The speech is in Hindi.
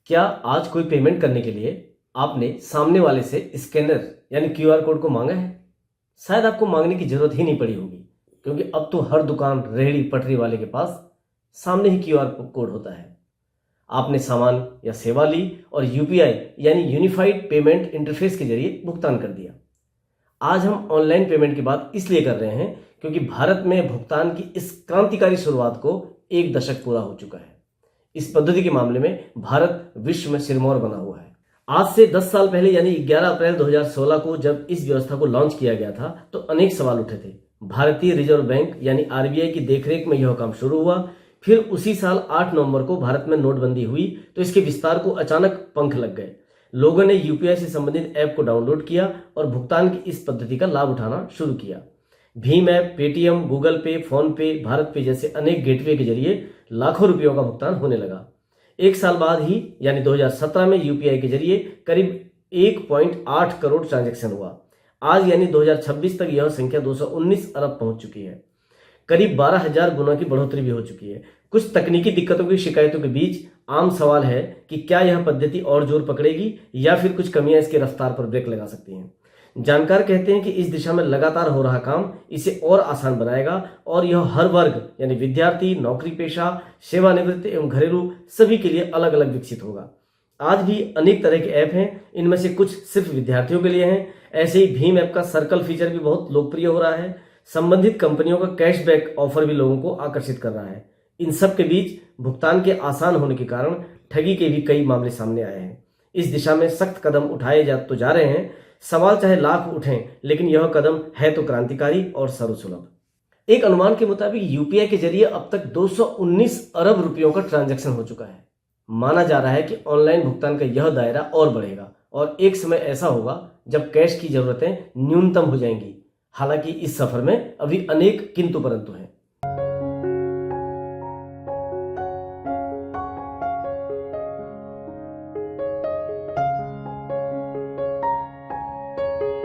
क्या आज कोई पेमेंट करने के लिए आपने सामने वाले से स्कैनर यानी क्यूआर कोड को मांगा है? शायद आपको मांगने की जरूरत ही नहीं पड़ी होगी, क्योंकि अब तो हर दुकान, रेहड़ी, पटरी वाले के पास सामने ही क्यूआर कोड होता है। आपने सामान या सेवा ली और यूपीआई यानी यूनिफाइड पेमेंट इंटरफेस के जरिए भुगतान कर दिया। आज हम ऑनलाइन पेमेंट की बात इसलिए कर रहे हैं क्योंकि भारत में भुगतान की इस क्रांतिकारी शुरुआत को 1 दशक पूरा हो चुका है। इस पद्धति के मामले में भारत विश्व में सिरमौर बना हुआ है। आज से 10 साल पहले यानी 11 अप्रैल 2016 को जब इस व्यवस्था को लॉन्च किया गया था तो अनेक सवाल उठे थे। भारतीय रिजर्व बैंक यानी आरबीआई की देखरेख में यह काम शुरू हुआ। फिर उसी साल 8 नवंबर को भारत में नोटबंदी हुई तो इसके विस्तार को अचानक पंख लग गए। लोगों ने यूपीआई से संबंधित ऐप को डाउनलोड किया और भुगतान की इस पद्धति का लाभ उठाना शुरू किया। भीम ऐप, पेटीएम, गूगल पे, फोन पे, भारत पे जैसे अनेक गेटवे के जरिए लाखों रुपयों का भुगतान होने लगा। 1 साल बाद ही यानी 2017 में यूपीआई के जरिए करीब 1.8 करोड़ ट्रांजैक्शन हुआ। आज यानी 2026 तक यह संख्या 219 अरब पहुंच चुकी है। करीब 12,000 गुना की बढ़ोतरी भी हो चुकी है। कुछ तकनीकी दिक्कतों की शिकायतों के बीच आम सवाल है कि क्या यह पद्धति और जोर पकड़ेगी या फिर कुछ कमियां इसकी रफ्तार पर ब्रेक लगा सकती हैं। जानकार कहते हैं कि इस दिशा में लगातार हो रहा काम इसे और आसान बनाएगा और यह हर वर्ग यानी विद्यार्थी, नौकरी पेशा, सेवानिवृत्त एवं घरेलू सभी के लिए अलग अलग विकसित होगा। आज भी अनेक तरह के ऐप हैं, इनमें से कुछ सिर्फ विद्यार्थियों के लिए हैं। ऐसे ही भीम ऐप का सर्कल फीचर भी बहुत लोकप्रिय हो रहा है। संबंधित कंपनियों का कैशबैक ऑफर भी लोगों को आकर्षित कर रहा है। इन सब के बीच भुगतान के आसान होने के कारण ठगी के भी कई मामले सामने आए हैं। इस दिशा में सख्त कदम उठाए जा रहे हैं। सवाल चाहे लाख उठें, लेकिन यह कदम है तो क्रांतिकारी और सर्वसुलभ। एक अनुमान के मुताबिक यूपीआई के जरिए अब तक 219 अरब रुपयों का ट्रांजैक्शन हो चुका है। माना जा रहा है कि ऑनलाइन भुगतान का यह दायरा और बढ़ेगा और एक समय ऐसा होगा जब कैश की जरूरतें न्यूनतम हो जाएंगी। हालांकि इस सफर में अभी अनेक किंतु परंतु हैं।